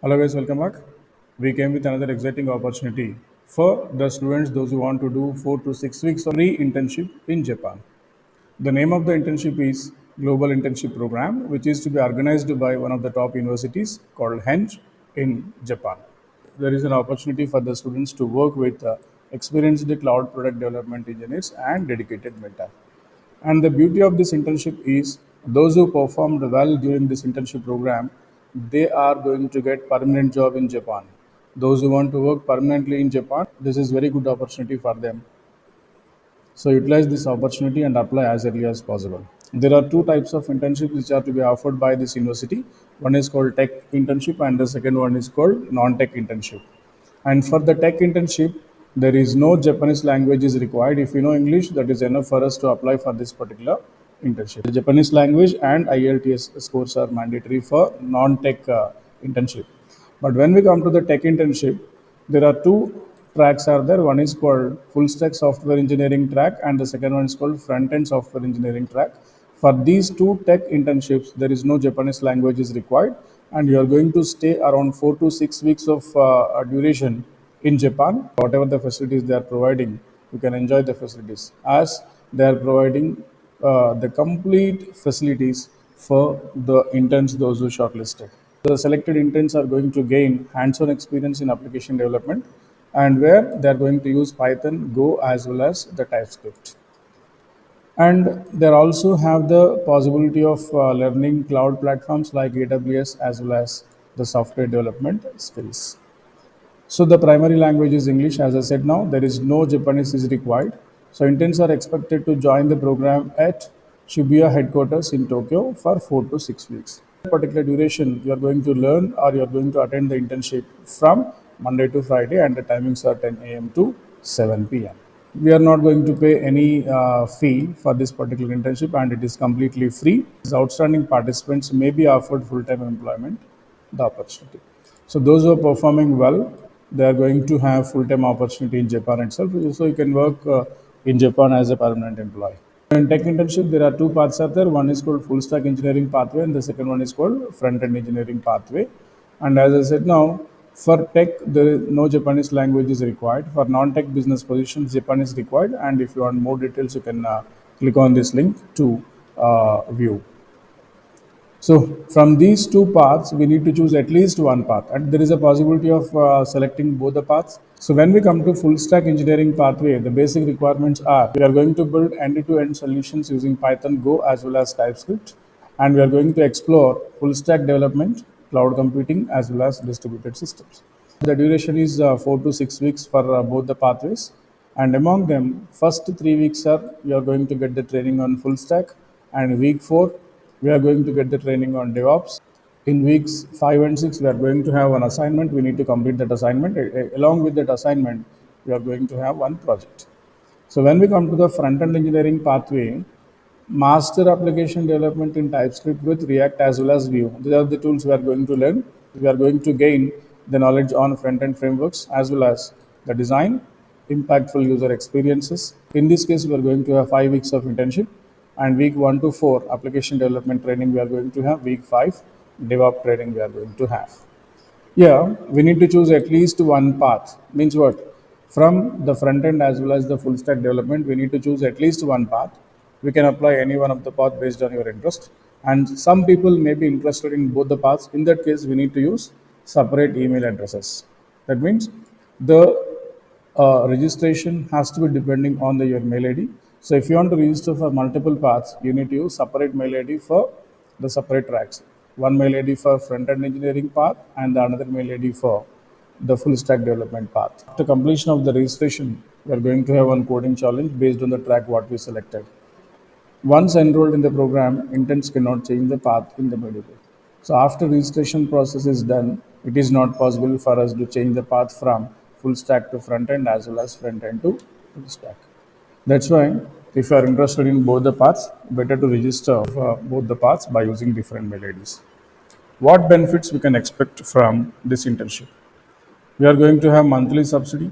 Hello guys, welcome back. We came with another exciting opportunity for the students, those who want to do 4 to 6 weeks of free internship in Japan. The name of the internship is Global Internship Program, which is to be organized by one of the top universities called HENJ in Japan. There is an opportunity for the students to work with experienced cloud product development engineers and dedicated mentor. And the beauty of this internship is those who performed well during this internship program, they are going to get permanent job in Japan. Those who want to work permanently in Japan, this is very good opportunity for them. So utilize this opportunity and apply as early as possible. There are two types of internships which are to be offered by this university. One is called tech internship and the second one is called non-tech internship. And for the tech internship, there is no Japanese language is required. If you know English, that is enough for us to apply for this particular internship. The Japanese language and IELTS scores are mandatory for non-tech internship. But when we come to the tech internship, there are two tracks are there. One is called full stack software engineering track, and the second one is called front end software engineering track. For these two tech internships, there is no Japanese language is required, and you are going to stay around 4 to 6 weeks of duration in Japan. Whatever the facilities they are providing, you can enjoy the facilities as they are providing the complete facilities for the interns, those who shortlisted. The selected interns are going to gain hands-on experience in application development, and where they are going to use Python, Go, as well as the TypeScript. And they also have the possibility of learning cloud platforms like AWS as well as the software development skills. So the primary language is English. As I said now, there is no Japanese is required. So interns are expected to join the program at Shibuya headquarters in Tokyo for 4 to 6 weeks. Particular duration, you are going to learn or you are going to attend the internship from Monday to Friday, and the timings are 10 a.m. to 7 p.m. We are not going to pay any fee for this particular internship, and it is completely free. Outstanding participants may be offered full-time employment, the opportunity. So those who are performing well, they are going to have full-time opportunity in Japan itself. So you can work in Japan as a permanent employee. In tech internship, there are two paths are there. One is called full stack engineering pathway, and the second one is called front end engineering pathway. And as I said now, for tech, there is no Japanese language is required. For non-tech business positions, Japan is required. And if you want more details, you can click on this link to view. So from these two paths, we need to choose at least one path, and there is a possibility of selecting both the paths. So when we come to full stack engineering pathway, the basic requirements are we are going to build end-to-end solutions using Python, Go, as well as TypeScript, and we are going to explore full stack development, cloud computing, as well as distributed systems. The duration is 4 to 6 weeks for both the pathways, and among them, first 3 weeks are you are going to get the training on full stack, and week 4 we are going to get the training on DevOps. In weeks 5 and 6, we are going to have an assignment. We need to complete that assignment. Along with that assignment, we are going to have one project. So when we come to the front-end engineering pathway, master application development in TypeScript with React as well as Vue. These are the tools we are going to learn. We are going to gain the knowledge on front-end frameworks as well as the design, impactful user experiences. In this case, we are going to have 5 weeks of internship, and week 1 to 4 application development training we are going to have. Week 5 DevOps training we are going to have. Yeah, we need to choose at least one path. Means what? From the front end as well as the full stack development, we need to choose at least one path. We can apply any one of the path based on your interest. And some people may be interested in both the paths. In that case, we need to use separate email addresses. That means the registration has to be depending on your mail ID. So if you want to register for multiple paths, you need to use separate mail ID for the separate tracks. One mail ID for front-end engineering path and the another mail ID for the full stack development path. After completion of the registration, we are going to have one coding challenge based on the track what we selected. Once enrolled in the program, interns cannot change the path in the middle. So after registration process is done, it is not possible for us to change the path from full stack to front end as well as front end to full stack. That's why if you are interested in both the paths, better to register both the paths by using different mail IDs. What benefits we can expect from this internship? We are going to have monthly subsidy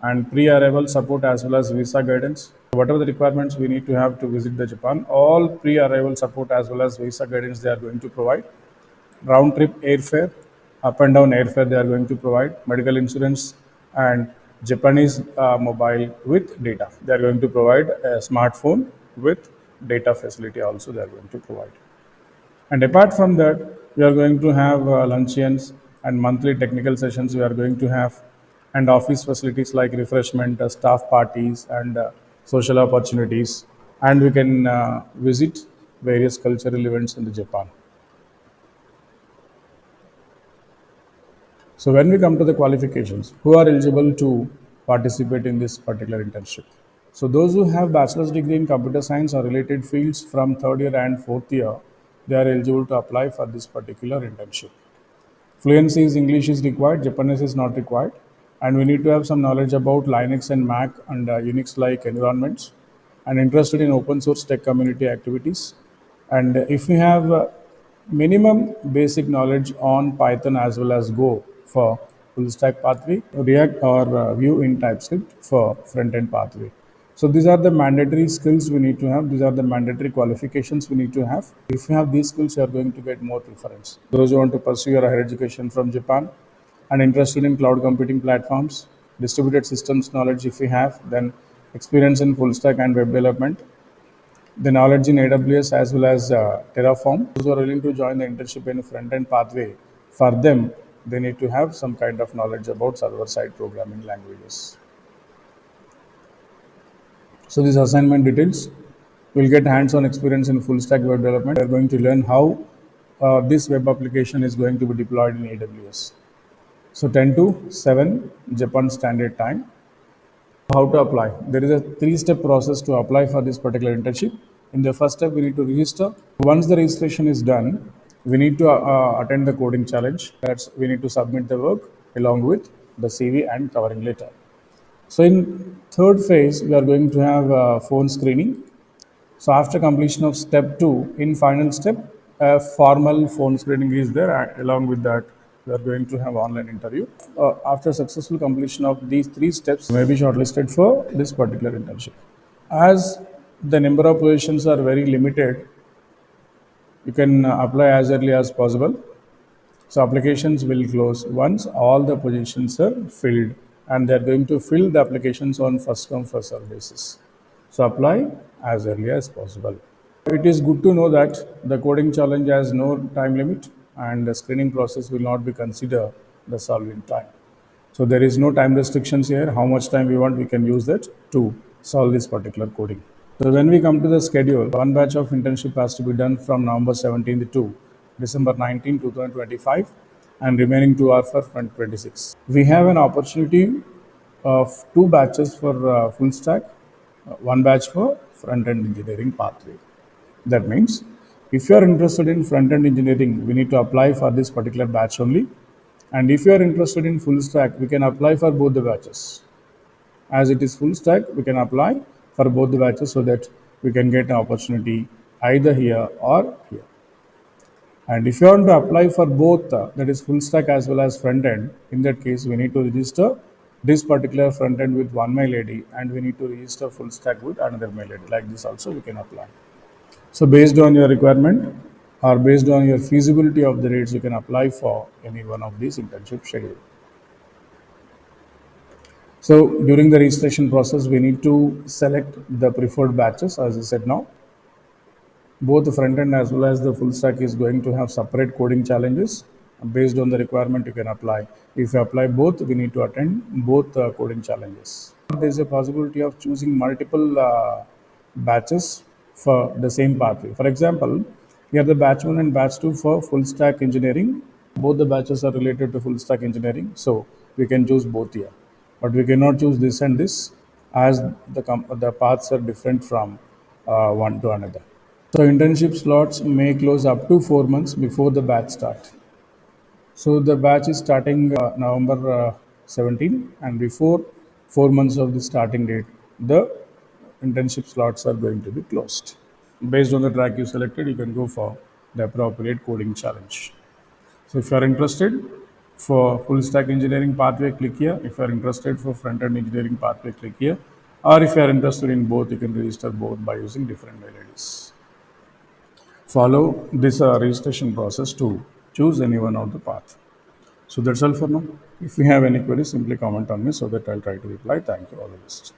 and pre-arrival support as well as visa guidance. Whatever the requirements we need to have to visit the Japan, all pre-arrival support as well as visa guidance they are going to provide. Round trip airfare, up and down airfare they are going to provide, medical insurance, and Japanese mobile with data. They are going to provide a smartphone with data facility also they are going to provide. And apart from that, we are going to have luncheons and monthly technical sessions we are going to have, and office facilities like refreshment, staff parties, and social opportunities. And we can visit various cultural events in the Japan. So when we come to the qualifications, who are eligible to participate in this particular internship? So those who have bachelor's degree in computer science or related fields from third year and fourth year, they are eligible to apply for this particular internship. Fluency is English is required, Japanese is not required, and we need to have some knowledge about Linux and Mac and Unix-like environments, and interested in open source tech community activities. And if we have minimum basic knowledge on Python as well as Go for full stack pathway, React or Vue in TypeScript for front end pathway. So these are the mandatory skills we need to have. These are the mandatory qualifications we need to have. If you have these skills, you are going to get more preference. Those who want to pursue your higher education from Japan and interested in cloud computing platforms, distributed systems knowledge if you have, then experience in full stack and web development, the knowledge in AWS as well as Terraform. Those who are willing to join the internship in front end pathway, for them, they need to have some kind of knowledge about server side programming languages. So these assignment details will get hands-on experience in full stack web development. We are going to learn how this web application is going to be deployed in AWS. So 10 to 7 Japan Standard Time. How to apply? There is a three-step process to apply for this particular internship. In the first step, we need to register. Once the registration is done, we need to attend the coding challenge. That's we need to submit the work along with the CV and covering letter. So in third phase, we are going to have phone screening. So after completion of step two, in final step, a formal phone screening is there. Along with that, we are going to have online interview. After successful completion of these three steps, you may be shortlisted for this particular internship. As the number of positions are very limited, you can apply as early as possible. So applications will close once all the positions are filled, and they are going to fill the applications on first come first serve basis. So apply as early as possible. It is good to know that the coding challenge has no time limit, and the screening process will not be considered the solving time. So there is no time restrictions here. How much time we want, we can use that to solve this particular coding. So when we come to the schedule, one batch of internship has to be done from November 17th to December 19, 2025, and remaining 2 hours for front 26. We have an opportunity of two batches for full stack, one batch for front end engineering pathway. That means if you are interested in front end engineering, we need to apply for this particular batch only. And if you are interested in full stack, we can apply for both the batches. As it is full stack, we can apply for both the batches so that we can get an opportunity either here or here. And if you want to apply for both, that is full stack as well as front end, in that case, we need to register this particular front end with one mail ID, and we need to register full stack with another mail ID. Like this also we can apply. So based on your requirement or based on your feasibility of the rates, you can apply for any one of these internship schedule. So during the registration process, we need to select the preferred batches, as I said now. Both the front end as well as the full stack is going to have separate coding challenges. Based on the requirement, you can apply. If you apply both, we need to attend both coding challenges. There is a possibility of choosing multiple batches for the same pathway. For example, here the batch 1 and batch 2 for full stack engineering. Both the batches are related to full stack engineering, so we can choose both here. But we cannot choose this and this, as the paths are different from one to another. So internship slots may close up to 4 months before the batch start. So the batch is starting November 17, and before 4 months of the starting date, the internship slots are going to be closed. Based on the track you selected, you can go for the appropriate coding challenge. So if you are interested for full stack engineering pathway, click here. If you are interested for front end engineering pathway, click here. Or if you are interested in both, you can register both by using different mail IDs. Follow this registration process to choose any one of the path. So that's all for now. If you have any queries, simply comment on me so that I'll try to reply. Thank you. All the best.